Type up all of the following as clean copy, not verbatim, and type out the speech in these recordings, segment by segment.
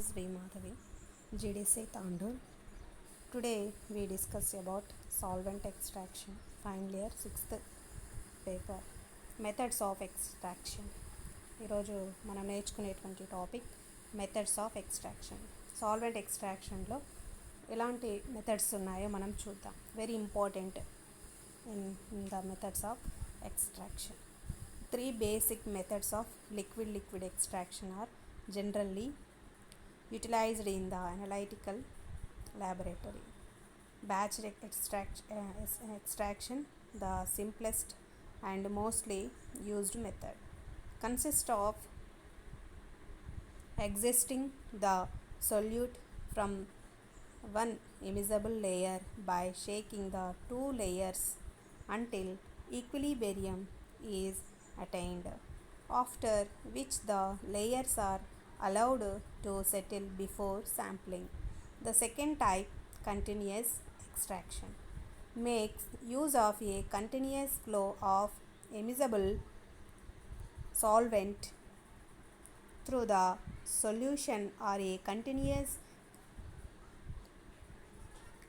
is V. Madhavi, GDC Tandur. Today we discuss about solvent extraction, final year 6th paper, methods of extraction. ఈరోజు మనం నేర్చుకునేటువంటి topic methods of extraction. Solvent ఎక్స్ట్రాక్షన్లో ఎలాంటి methods ఉన్నాయో మనం చూద్దాం. Very important in the methods of extraction. 3 basic methods of liquid extraction are generally utilized in the analytical laboratory. Batch extraction, the simplest and mostly used method, consists of extracting the solute from one immiscible layer by shaking the two layers until equilibrium is attained, after which the layers are allowed to settle before sampling. The second type, continuous extraction, makes use of a continuous flow of immiscible solvent through the solution or a continuous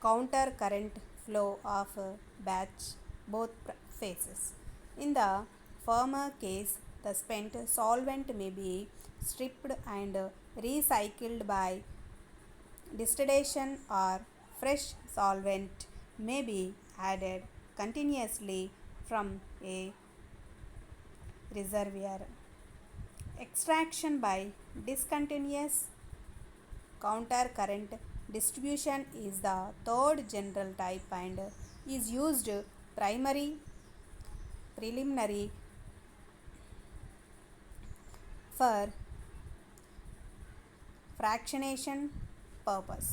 counter current flow of batch both phases. In the former case, the spent solvent may be stripped and recycled by distillation, or fresh solvent may be added continuously from a reservoir. Extraction by discontinuous counter current distribution is the third general type and is used preliminary for fractionation purpose.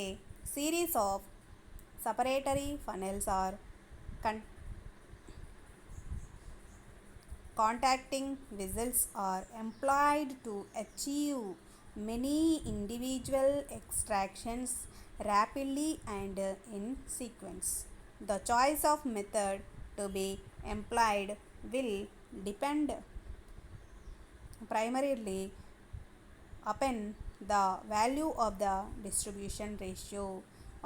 A series of separatory funnels are contacting vessels are employed to achieve many individual extractions rapidly and in sequence. The choice of method to be employed will depend primarily upon the value of the distribution ratio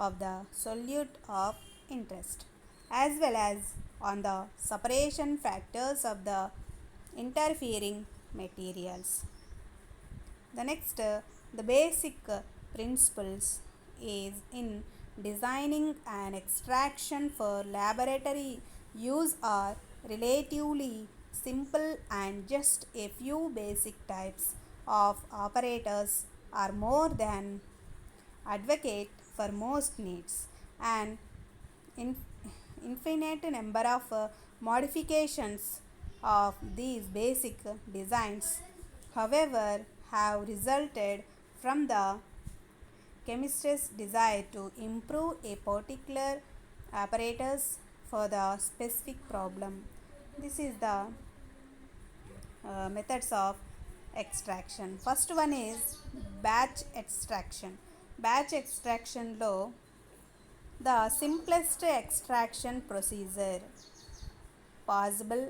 of the solute of interest, as well as on the separation factors of the interfering materials. The next, the basic principles is in designing an extraction for laboratory use are relatively simple, and just a few basic types of operators are more than adequate for most needs. An infinite number of modifications of these basic designs, however, have resulted from the chemist's desire to improve a particular apparatus for the specific problem. This is the methods of extraction. First one is batch extraction. Batch extraction lo the simplest extraction procedure possible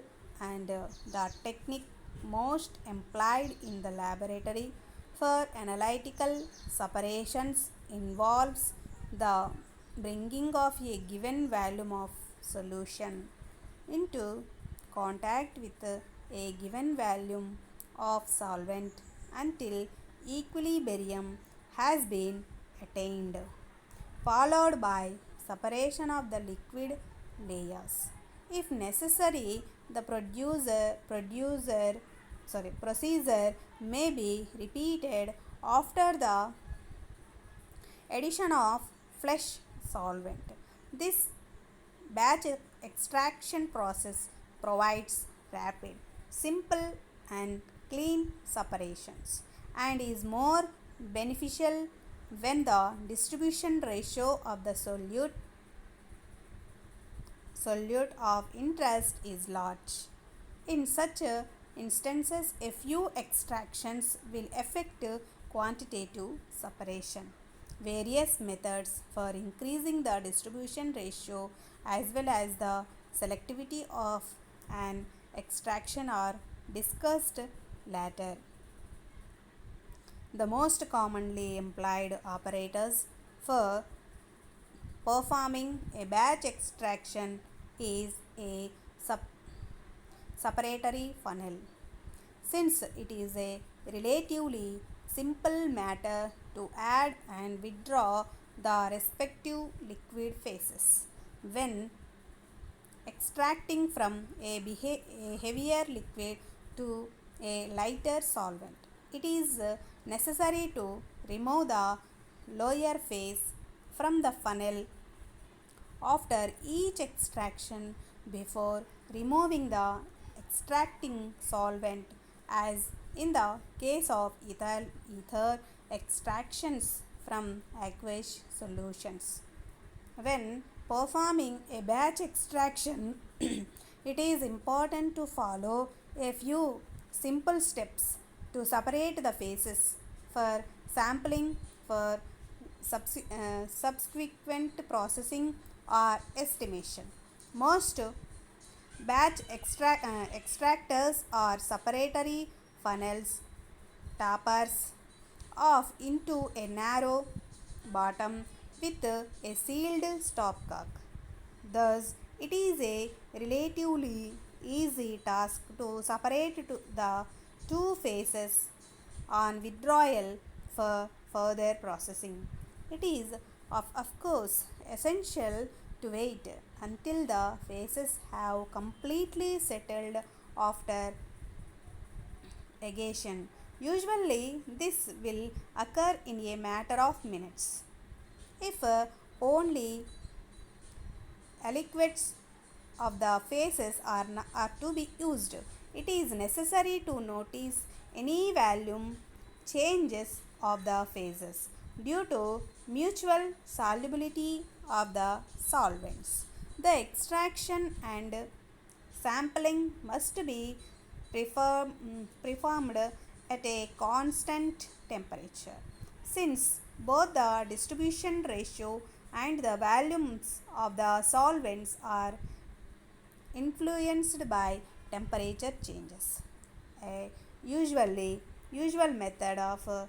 and the technique most employed in the laboratory for analytical separations involves the bringing of a given volume of solution into contact with a given volume of solvent until equilibrium has been attained, followed by separation of the liquid layers. If necessary, the procedure may be repeated after the addition of fresh solvent. This batch extraction process provides rapid, simple and clean separations and is more beneficial when the distribution ratio of the solute of interest is large. In such instances, a few extractions will affect quantitative separation. Various methods for increasing the distribution ratio as well as the selectivity of an extraction are discussed later. The most commonly employed operators for performing a batch extraction is a separatory funnel. Since it is a relatively simple matter to add and withdraw the respective liquid phases when extracting from a heavier liquid to a lighter solvent. It is necessary to remove the lower phase from the funnel after each extraction before removing the extracting solvent, as in the case of ether extractions from aqueous solutions. When performing a batch extraction, it is important to follow a few simple steps to separate the phases for sampling for subsequent processing or estimation. Most extractors are separatory funnels tappers off into a narrow bottom with a sealed stopcock. Thus, it is a relatively easy task to separate the two phases on withdrawal for further processing. It is, of course, essential to wait until the phases have completely settled after agation. Usually, this will occur in a matter of minutes. If only aliquots of the phases are to be used, it is necessary to notice any volume changes of the phases due to mutual solubility of the solvents. The extraction and sampling must be performed at a constant temperature. Since both the distribution ratio and the volumes of the solvents are influenced by temperature changes. A usual method of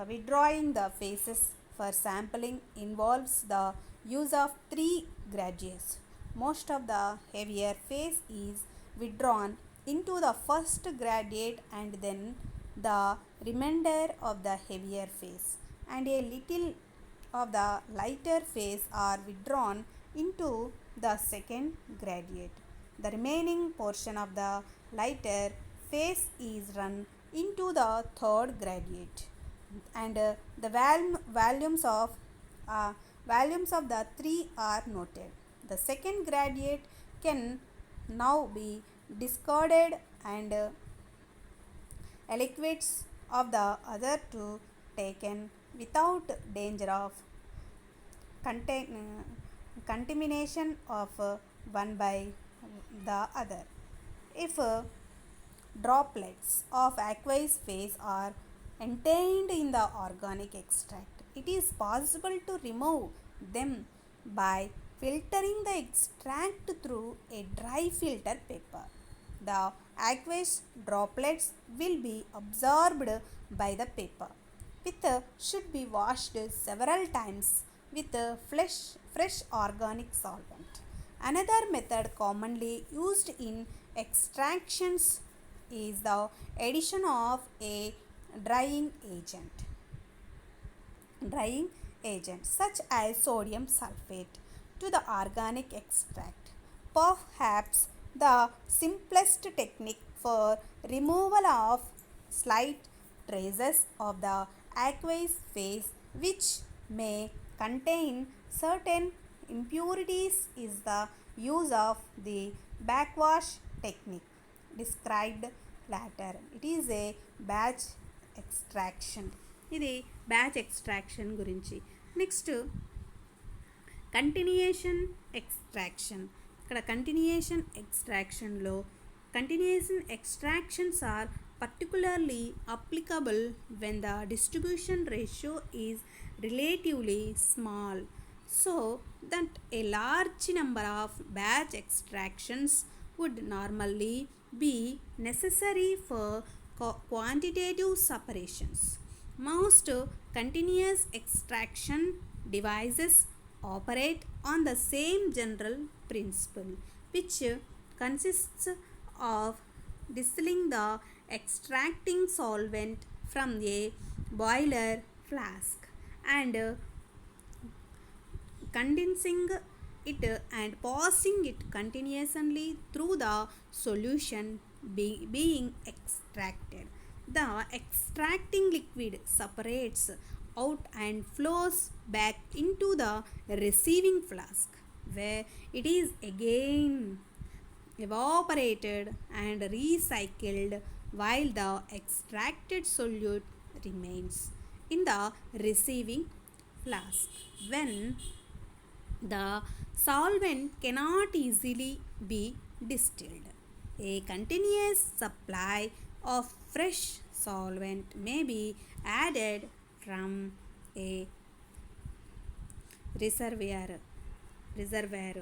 withdrawing the phases for sampling involves the use of three gradients. Most of the heavier phase is withdrawn into the first gradient and then the remainder of the heavier phase and a little of the lighter phase are withdrawn into the second gradient. The remaining portion of the lighter phase is run into the third gradient and the uh, volumes of the three are noted. The second gradient can now be discarded and liquids of the other two taken without danger of contamination of one by the other. If droplets of aqueous phase are contained in the organic extract, it is possible to remove them by filtering the extract through a dry filter paper. The aqueous droplets will be absorbed by the paper, with should be washed several times with fresh organic solvent. Another method commonly used in extractions is the addition of a drying agent drying agent such as sodium sulfate to the organic extract. Perhaps the simplest technique for removal of slight traces of the aqueous phase which may contain certain impurities is the use of the backwash technique described later. It is a batch extraction. ఇది batch extraction గురించి. Next continuation extraction. ఇక్కడ continuation extractions are particularly applicable when the distribution ratio is relatively small, so that a large number of batch extractions would normally be necessary for quantitative separations. Most continuous extraction devices operate on the same general principle, which consists of distilling the extracting solvent from a boiler flask and condensing it and passing it continuously through the solution being extracted. The extracting liquid separates out and flows back into the receiving flask, where it is again evaporated and recycled while the extracted solute remains in the receiving flask. When the solvent cannot easily be distilled, a continuous supply of fresh solvent may be added from a reservoir. reservoir.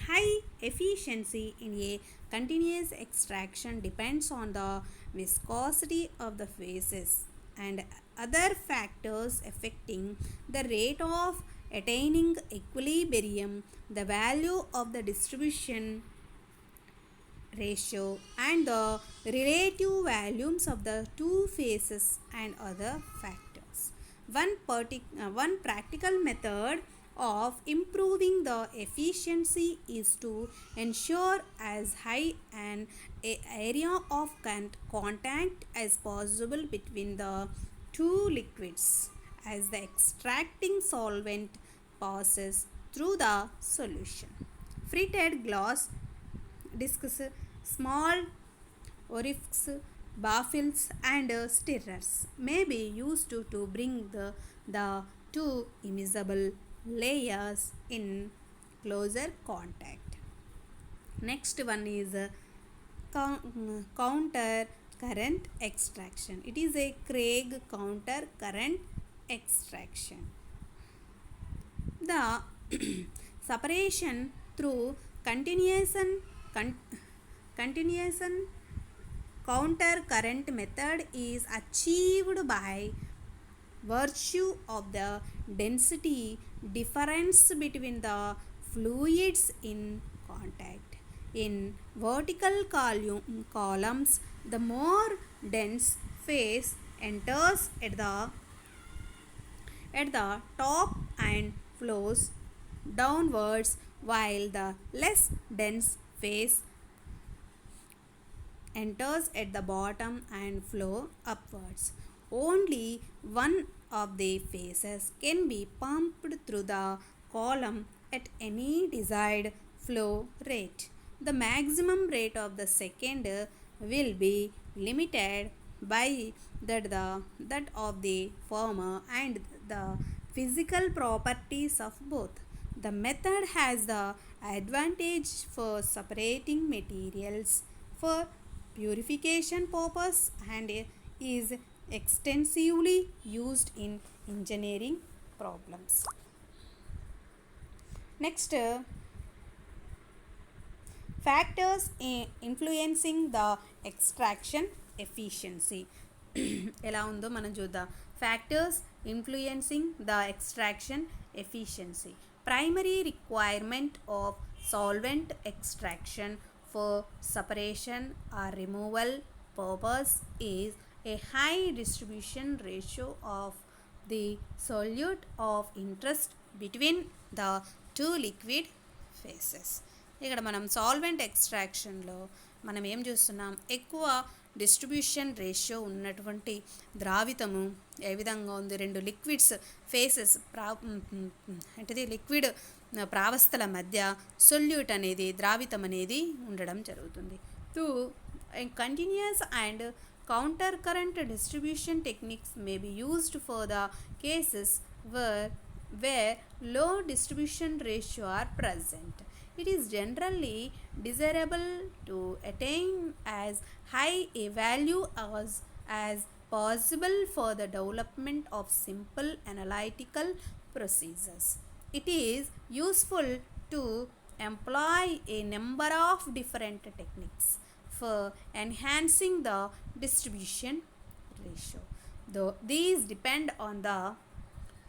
High efficiency in a continuous extraction depends on the viscosity of the phases and other factors affecting the rate of attaining equilibrium, the value of the distribution ratio, and the relative volumes of the two phases and other factors. One practical method of improving the efficiency is to ensure as high an area of contact as possible between the two liquids as the extracting solvent passes through the solution. Fritted glass discs, small orifices, baffles, and stirrers may be used to bring the two immiscible layers in closer contact. Next one is counter current extraction. It is a Craig counter current extraction. The separation through continuation continuation counter current method is achieved by virtue of the density difference between the fluids in contact. In vertical columns, the more dense phase enters at the top and flows downwards, while the less dense phase enters at the bottom and flow upwards. Only one of the phases can be pumped through the column at any desired flow rate. The maximum rate of the second will be limited by that of the former and the physical properties of both. The method has the advantage for separating materials for purification purpose and is extensively used in engineering problems. Next, factors influencing the extraction efficiency. ఎలా ఉందో మనం చూద్దాం. Factors influencing the extraction efficiency. Primary requirement of solvent extraction for separation or removal purpose is a high distribution ratio of the solute of interest between the two liquid phases. ఇక్కడ మనం solvent ఎక్స్ట్రాక్షన్లో మనం ఏం చూస్తున్నాం, ఎక్కువ distribution ratio ఉన్నటువంటి ద్రావితము ఏ విధంగా ఉంది, రెండు లిక్విడ్స్ ఫేసెస్ అంటే లిక్విడ్ ప్రావస్థల మధ్య సొల్యూట్ అనేది ద్రావితం అనేది ఉండడం జరుగుతుంది. To continuous and counter current distribution techniques may be used for the cases where low distribution ratio are present. It is generally desirable to attain as high a value as possible for the development of simple analytical procedures. It is useful to employ a number of different techniques for enhancing the distribution ratio. These depend on the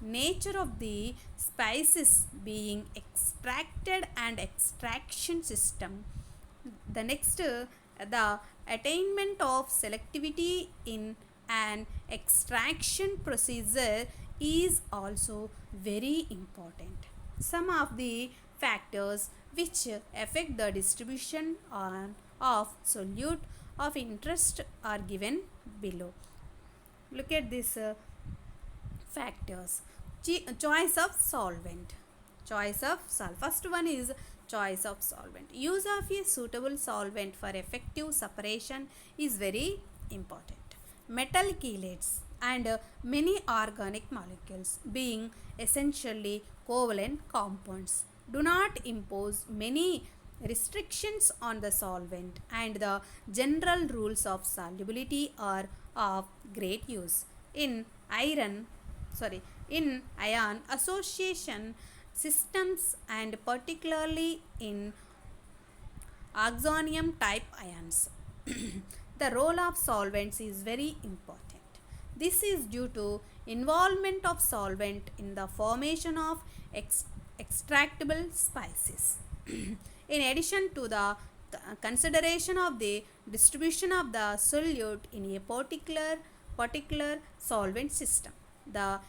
nature of the spices being extracted and extraction system. The next, the attainment of selectivity in an extraction procedure is also very important. Some of the factors which affect the distribution of solute of interest are given below. Look at this factors. Choice of solvent. First one is choice of solvent. Use of a suitable solvent for effective separation is very important. Metal chelates and many organic molecules being essentially covalent compounds do not impose many restrictions on the solvent, and the general rules of solubility are of great use in iron in ion association systems, and particularly in oxonium type ions. The role of solvents is very important. This is due to involvement of solvent in the formation of extractable spices. In addition to the consideration of the distribution of the solute in a particular solvent system, the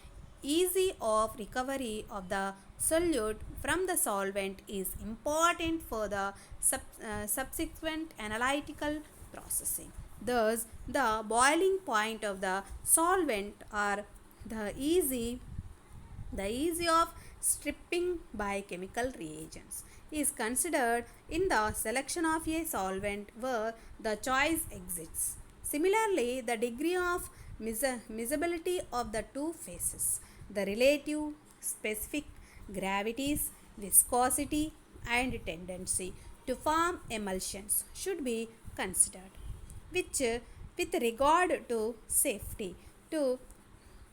easy of recovery of the solute from the solvent is important for the subsequent analytical processing. Thus, the boiling point of the solvent or the easy the ease of stripping by chemical reagents is considered in the selection of a solvent where the choice exists. Similarly, the degree of miscibility of the two phases, the relative, specific gravities, viscosity, and tendency to form emulsions should be considered, which, with regard to safety, to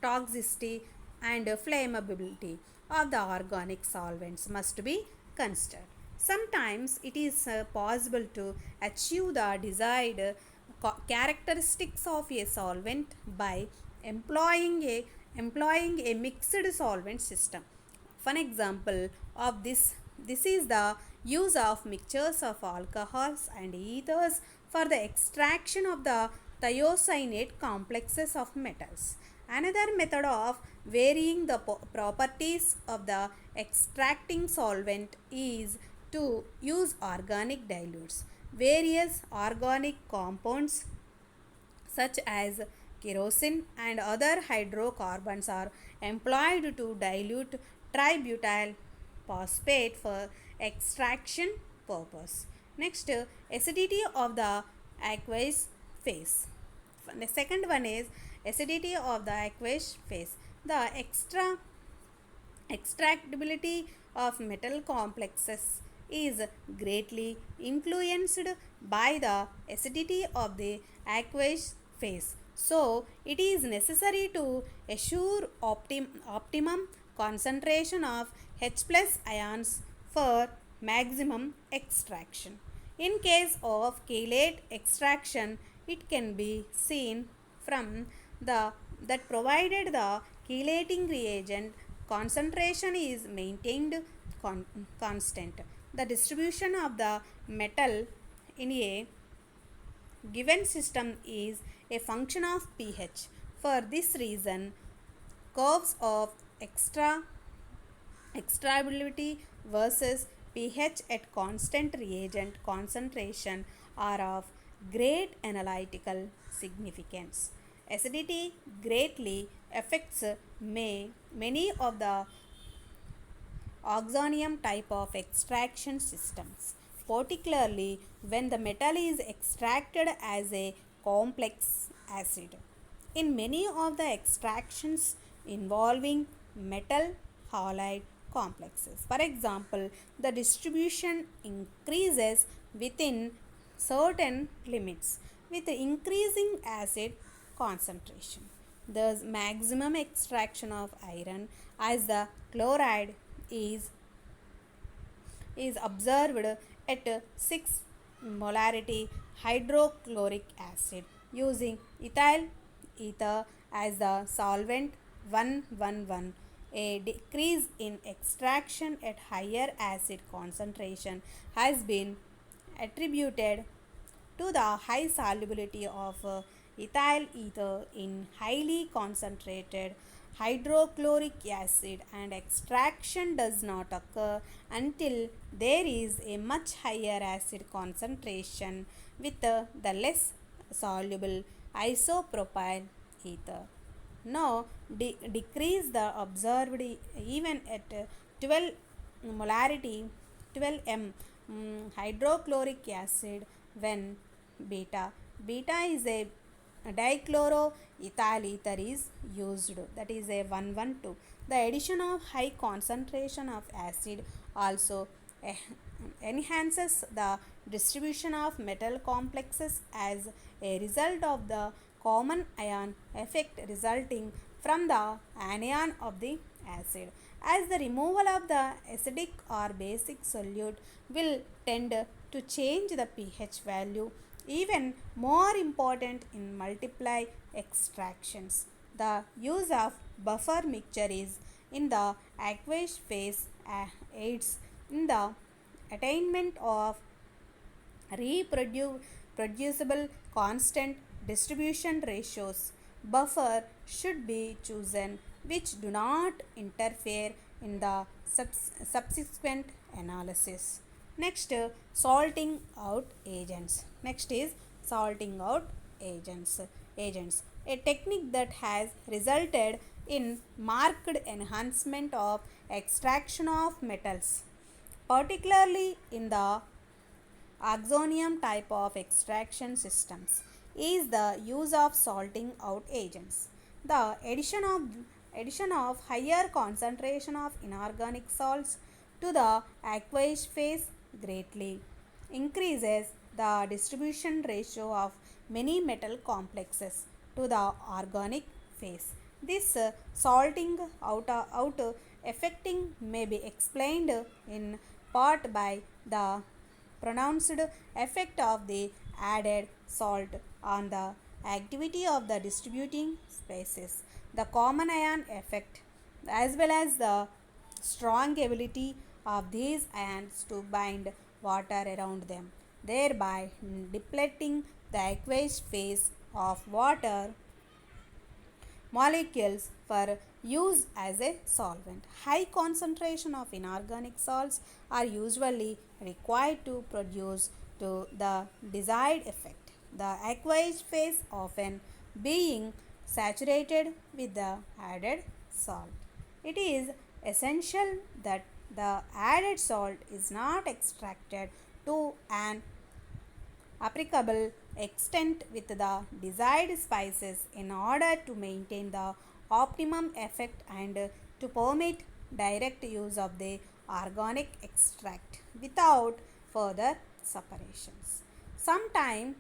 toxicity, and flammability of the organic solvents must be considered. Sometimes it is possible to achieve the desired characteristics of a solvent by employing a mixed solvent system. One example of this is the use of mixtures of alcohols and ethers for the extraction of the thiocyanate complexes of metals. Another method of varying the properties of the extracting solvent is to use organic dilutes. Various organic compounds such as kerosene and other hydrocarbons are employed to dilute tributyl phosphate for extraction purpose. Next, acidity of the aqueous phase. The second one is acidity of the aqueous phase. The extractability of metal complexes is greatly influenced by the acidity of the aqueous phase. So, it is necessary to assure optimum concentration of H plus ions for maximum extraction. In case of chelate extraction, it can be seen from the that provided the chelating reagent concentration is maintained constant, the distribution of the metal in a given system is a function of pH. For this reason, curves of extractability versus pH at constant reagent concentration are of great analytical significance. Acidity greatly affects many of the oxonium type of extraction systems, particularly when the metal is extracted as a complex acid. In many of the extractions involving metal halide complexes, for example, the distribution increases within certain limits with increasing acid concentration. Thus, maximum extraction of iron as the chloride is observed at 6 molarity hydrochloric acid using ethyl ether as the solvent 111. A decrease in extraction at higher acid concentration has been attributed to the high solubility of ethyl ether in highly concentrated hydrochloric acid, and extraction does not occur until there is a much higher acid concentration with the less soluble isopropyl ether. Now, decrease the observed even at 12 molarity 12 m hydrochloric acid when beta beta is a dichloroethyl ether is used, that is a 112. The addition of high concentration of acid also eh, enhances the distribution of metal complexes as a result of the common ion effect resulting from the anion of the acid, as the removal of the acidic or basic solute will tend to change the pH value. Even more important in multiply extractions, the use of buffer mixture is in the aqueous phase aids in the attainment of reproducible constant distribution ratios. Buffer should be chosen which do not interfere in the subsequent analysis. Next, salting out agents. Next is salting out agents. Agents, a technique that has resulted in marked enhancement of extraction of metals, particularly in the oxonium type of extraction systems, is the use of salting out agents. The addition of higher concentration of inorganic salts to the aqueous phase greatly increases the distribution ratio of many metal complexes to the organic phase. This salting out affecting may be explained in part by the pronounced effect of the added salt on the activity of the distributing species, the common ion effect, as well as the strong ability of these ions to bind water around them, thereby depleting the aqueous phase of water molecules for use as a solvent. High concentration of inorganic salts are usually required to produce to the desired effect. The aqueous phase often being saturated with the added salt. It is essential that the added salt is not extracted to an applicable extent with the desired spices in order to maintain the optimum effect and to permit direct use of the organic extract without further separations. Sometimes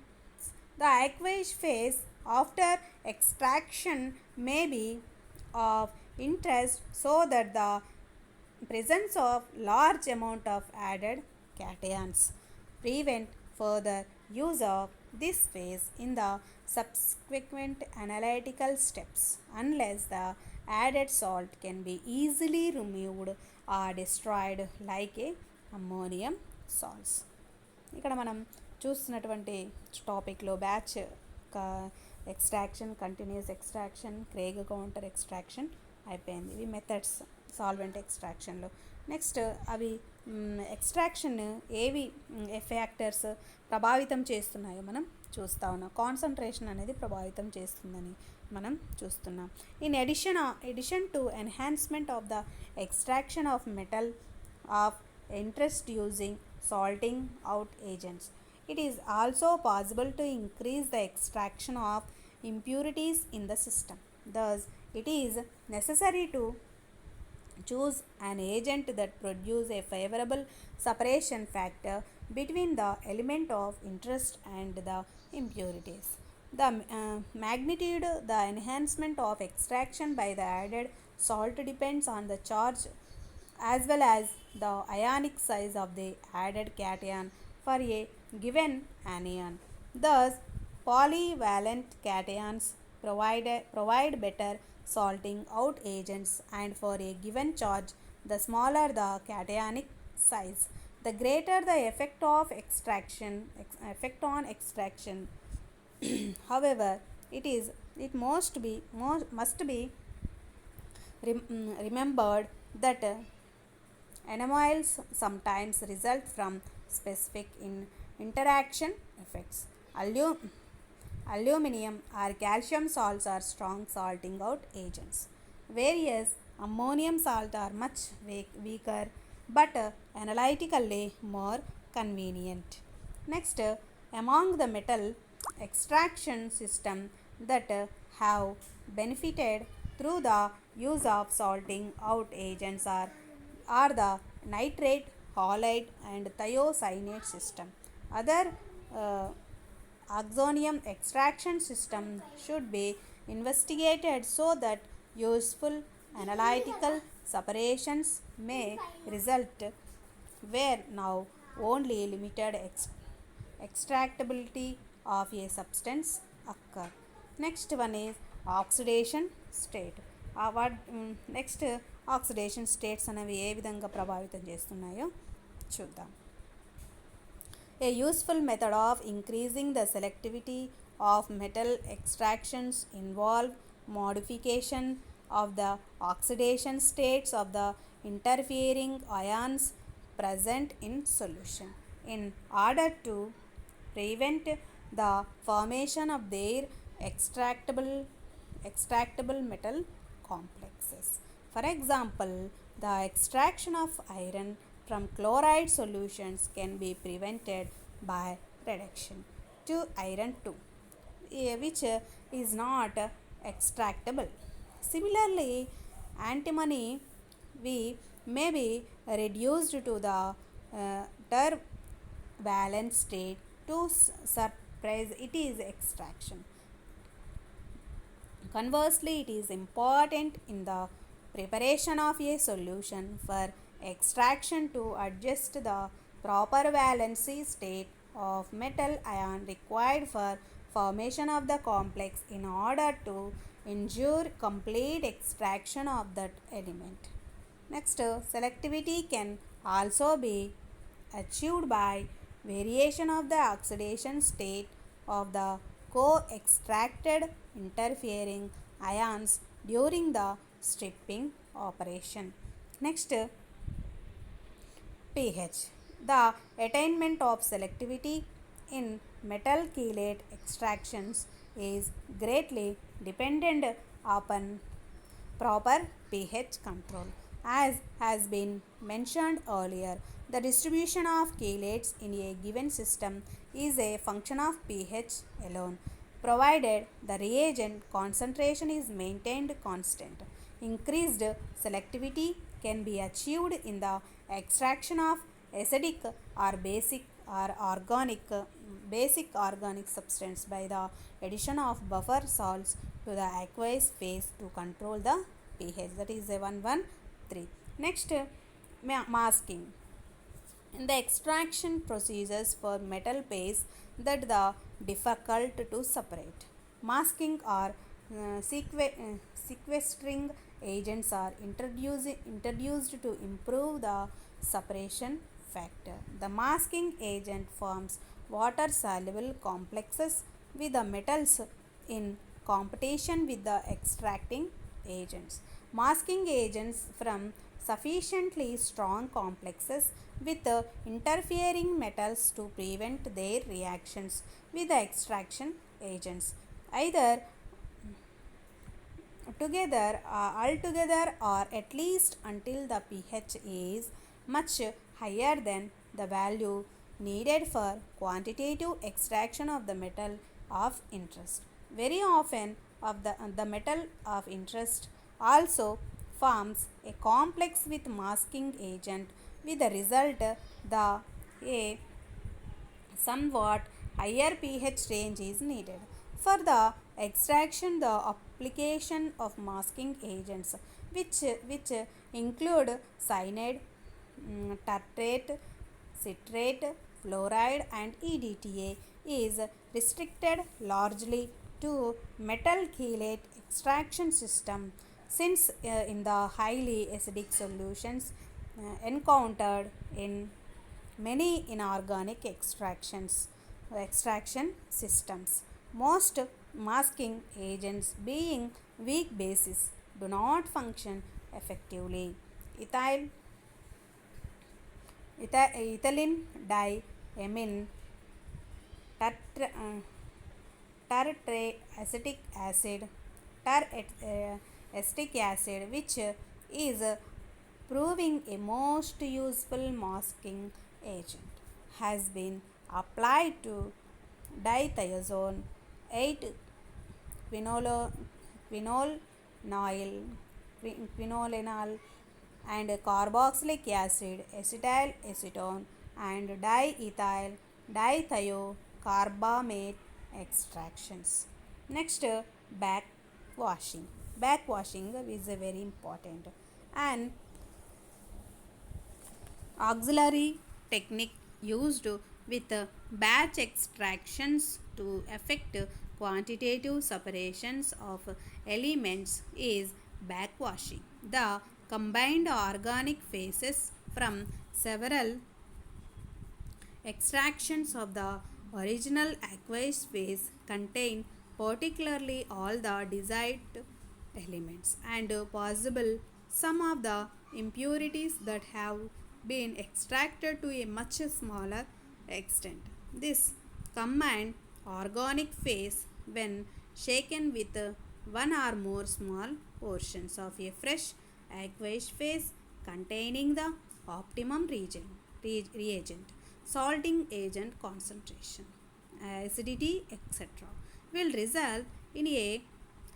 the aqueous phase after extraction may be of interest so that the presence of large amount of added cations prevent further use of this phase in the subsequent analytical steps unless the added salt can be easily removed or destroyed like a ammonium salts. ఇక్కడ మనం చూస్తున్నటువంటి టాపిక్లో batch extraction, continuous extraction, Craig counter extraction అయిపోయింది. ఇవి methods solvent ఎక్స్ట్రాక్షన్లో. Next అవి extraction ఏవి factors ప్రభావితం చేస్తున్నాయో మనం చూస్తూ ఉన్నాం. కాన్సన్ట్రేషన్ అనేది ప్రభావితం చేస్తుందని మనం చూస్తున్నాం. Edition to enhancement of the extraction of metal of interest using salting out agents, it is also possible to increase the extraction of impurities in the system. Thus, it is necessary to choose an agent that produces a favorable separation factor between the element of interest and the impurities. The magnitude, the enhancement of extraction by the added salt depends on the charge as well as the ionic size of the added cation for a given anion. Thus, polyvalent cations provide better salting out agents, and for a given charge, the smaller the cationic size, the greater the effect on extraction. However, it must be remembered that anomalies sometimes result from specific interaction effects. Alu- Aluminum or calcium salts are strong salting out agents, whereas ammonium salt are much weaker but analytically more convenient. Next, among the metal extraction system that have benefited through the use of salting out agents are the nitrate, halide, and thiocyanate system. Other uh, oxonium extraction system should be investigated so that useful analytical separations may result where now only limited extractability of a substance occur. Next one is oxidation state. Next oxidation states అనేవి ఏ విధంగా ప్రభావితం చేస్తున్నాయో చూద్దాం. A useful method of increasing the selectivity of metal extractions involve modification of the oxidation states of the interfering ions present in solution in order to prevent the formation of their extractable metal complexes. For example, the extraction of iron from chloride solutions can be prevented by reduction to iron 2, which is not extractable. Similarly, antimony may be reduced to the tervalent state to suppress its extraction. Conversely, it is important in the preparation of a solution for extraction to adjust the proper valency state of metal ion required for formation of the complex in order to ensure complete extraction of that element. Next, selectivity can also be achieved by variation of the oxidation state of the co-extracted interfering ions during the stripping operation. Next, pH. The attainment of selectivity in metal chelate extractions is greatly dependent upon proper pH control. As has been mentioned earlier, the distribution of chelates in a given system is a function of pH alone, provided the reagent concentration is maintained constant. Increased selectivity can be achieved in the extraction of acidic or basic organic substance by the addition of buffer salts to the aqueous phase to control the pH. That is a 113. Next, masking. In the extraction procedures for metal paste that the difficult to separate, masking or sequestering agents are introduced to improve the separation factor. The masking agent forms water soluble complexes with the metals in competition with the extracting agents. Masking agents from sufficiently strong complexes with the interfering metals to prevent their reactions with the extraction agents, either altogether or at least until the pH is much higher than the value needed for quantitative extraction of the metal of interest. Very often of the metal of interest also forms a complex with masking agent with the result the a somewhat higher pH range is needed. For the extraction, the application of masking agents which include cyanide, tartrate, citrate, fluoride and EDTA is restricted largely to metal chelate extraction system since in the highly acidic solutions encountered in many inorganic extraction systems. Most masking agents being weak bases do not function effectively. Ethyl, ethylene diamine tartracetic acid, acetic acid, which is proving a most useful masking agent, has been applied to dithiazone 8 quinolo- quinolinol, quinolinol and carboxylic acid, acetyl acetone, and diethyl dithiocarbamate extractions. Next, backwashing. Backwashing is a very important and auxiliary technique used with batch extractions to effect quantitative separations of elements is backwashing. The combined organic phases from several extractions of the original aqueous phase contain particularly all the desired elements and possible some of the impurities that have been extracted to a much smaller extent. This combined organic phase, when shaken with one or more small portions of a fresh aqueous phase containing the optimum reagent, salting agent concentration, acidity, etc., will result in a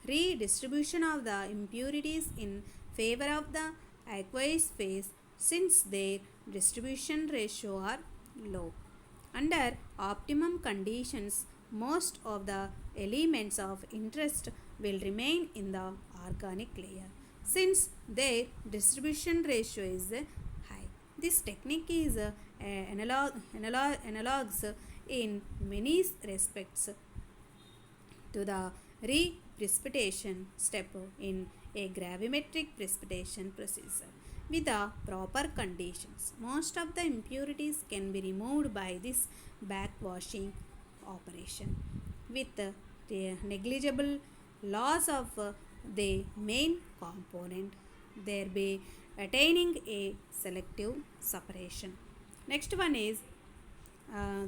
redistribution of the impurities in favor of the aqueous phase since their distribution ratio are low. Under optimum conditions, most of the elements of interest will remain in the organic layer since their distribution ratio is high. This technique is analogs in many respects to the re-precipitation step in a gravimetric precipitation procedure. With the proper conditions, most of the impurities can be removed by this backwashing operation with the negligible loss of the main component, thereby attaining a selective separation. Next one is uh,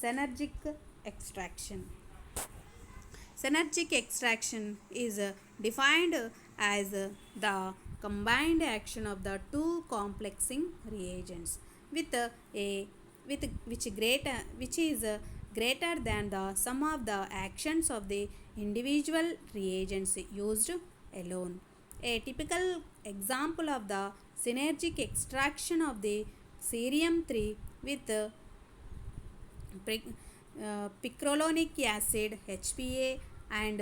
synergic extraction. Synergic extraction is defined as the combined action of the two complexing reagents with a with which is greater than the sum of the actions of the individual reagents used alone. A typical example of the synergic extraction of the cerium 3 with picolinonic acid HPA and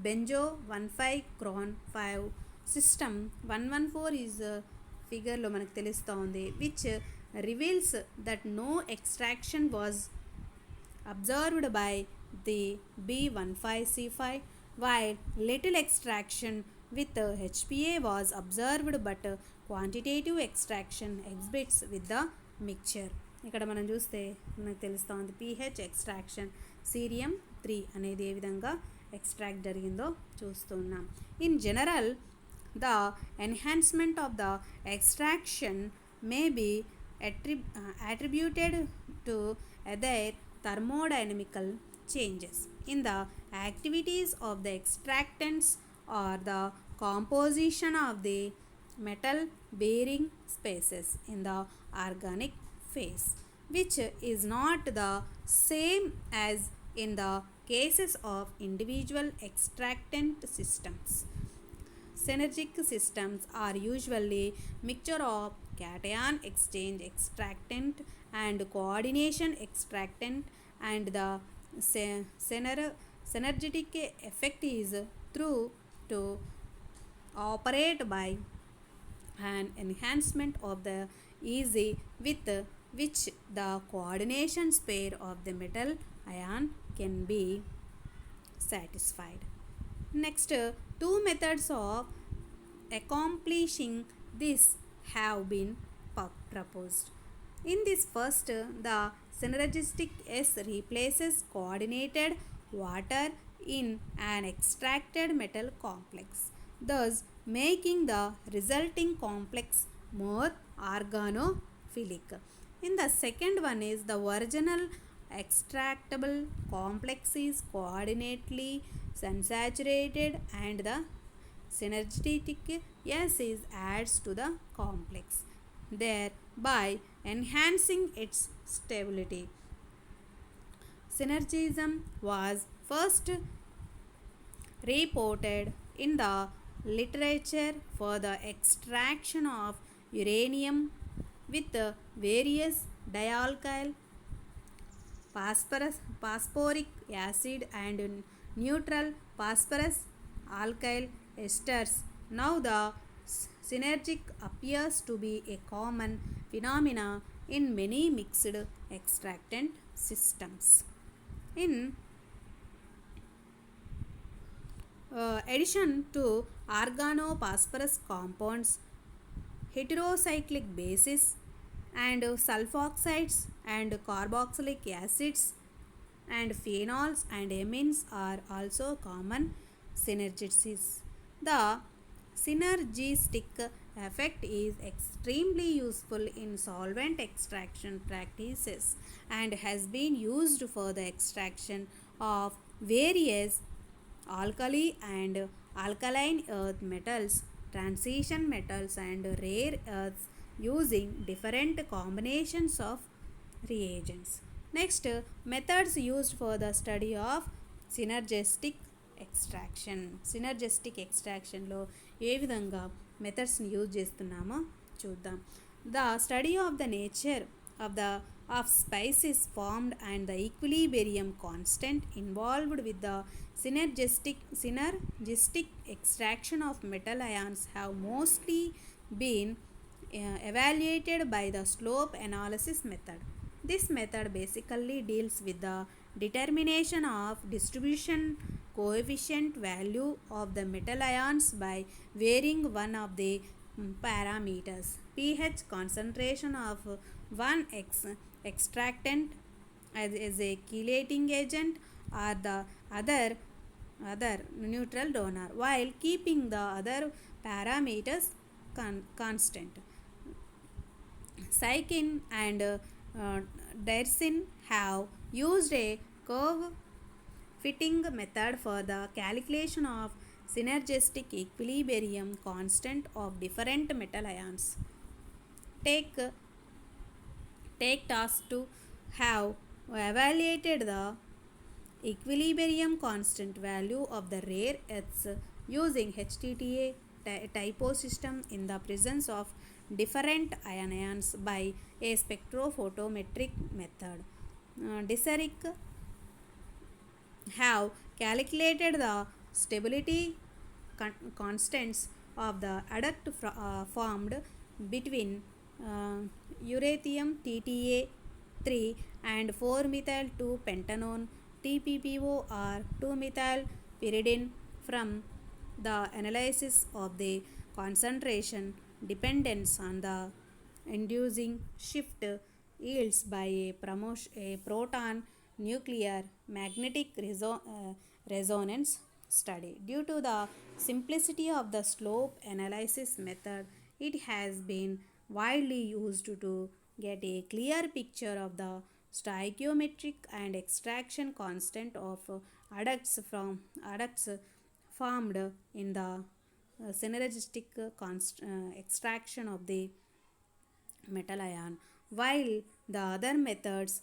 benzo 1,5 cron 5 system 114 is figure లో మనకు తెలుస్తూ ఉంది which reveals that no extraction was observed by the B15C5 while little extraction with HPA was observed but quantitative extraction exhibits with the mixture. ఇక్కడ మనం చూస్తే మనకు తెలుస్తూ ఉంది pH ఎక్స్ట్రాక్షన్ సీరియం 3 అనేది ఏ విధంగా ఎక్స్ట్రాక్ట్ జరిగిందో చూస్తున్నాం. In general the enhancement of the extraction may be attributed to either thermodynamical changes in the activities of the extractants or the composition of the metal bearing spaces in the organic phase, which is not the same as in the cases of individual extractant systems. Synergic systems are usually mixture of cation exchange extractant and coordination extractant, and the synergetic effect is through to operate by an enhancement of the easy with which the coordination pair of the metal ion can be satisfied. Next, two methods of accomplishing this have been proposed. In this first, the synergistic S replaces coordinated water in an extracted metal complex, thus making the resulting complex more organophilic. In the second one is the original extractable complex is coordinately unsaturated and the synergetic acid adds to the complex, thereby enhancing its stability. Synergism was first reported in the literature for the extraction of uranium with various dialkyl phosphoric acid and neutral phosphorus alkyl esters. Now the synergic appears to be a common phenomena in many mixed extractant systems. In addition to organophosphorus compounds, heterocyclic bases, and sulfoxides and carboxylic acids and phenols and amines are also common synergies. The synergistic effect is extremely useful in solvent extraction practices and has been used for the extraction of various alkali and alkaline earth metals, transition metals, and rare earths using different combinations of reagents. Next, methods used for the study of synergistic ఎక్స్ట్రాక్షన్. Synergistic ఎక్స్ట్రాక్షన్లో ఏ విధంగా మెథడ్స్ని use చేస్తున్నామో చూద్దాం. The study of the nature of species formed and the equilibrium constant involved with the synergistic extraction of metal ions have mostly been evaluated by the slope analysis method. This method basically deals with the determination of distribution coefficient value of the metal ions by varying one of the parameters, pH, concentration of one extractant as a chelating agent, or the other neutral donor, while keeping the other parameters constant. Saikin and Dersin have used a curve fitting method for the calculation of synergistic equilibrium constant of different metal ions. Take task to have evaluated the equilibrium constant value of the rare earths using HTTA typo system in the presence of different ions by a spectrophotometric method. Deseric have calculated the stability constants of the adduct formed between uranium TTA 3 and 4-methyl 2 pentanone TPPO or 2-methyl pyridine from the analysis of the concentration dependence on the inducing shift yields by a proton nuclear magnetic resonance study. Due to the simplicity of the slope analysis method, it has been widely used to get a clear picture of the stoichiometric and extraction constant of adducts formed in the synergistic extraction of the metal ion, while the other methods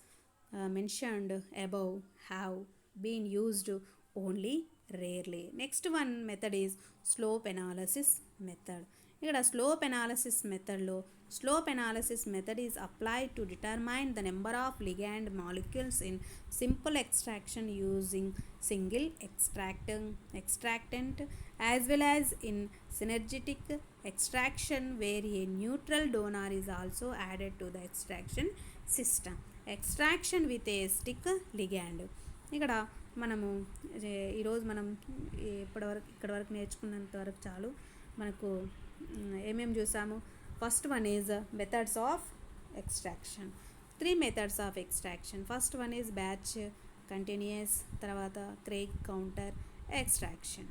mentioned above have been used only rarely. Next one method is slope analysis method. ఇక్కడ slope analysis మెథడ్లో slope analysis method is applied to determine the number of ligand molecules in simple extraction using single extractant as well as in synergetic extraction where a neutral donor is also added to the extraction system. Extraction with a stick ligand. ఇక్కడ మనము ఈరోజు మనం ఇక్కడ వరకు నేర్చుకున్నంత వరకు చాలు. మనకు ఏమేమి చూసాము? First one is methods of extraction. 3 methods of extraction. First one is batch, continuous, తర్వాత Craig counter extraction.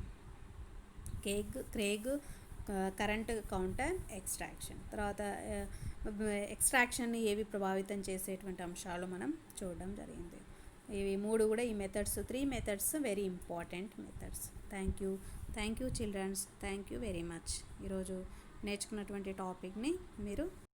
Craig current counter extraction. తర్వాత ఎక్స్ట్రాక్షన్ని ఏవి ప్రభావితం చేసేటువంటి అంశాలు మనం చూడడం జరిగింది. ఇవి 3 కూడా ఈ methods, 3 methods very important methods. Thank you childrens. Thank you very much. ఈరోజు నేర్చుకున్నటువంటి టాపిక్ని మీరు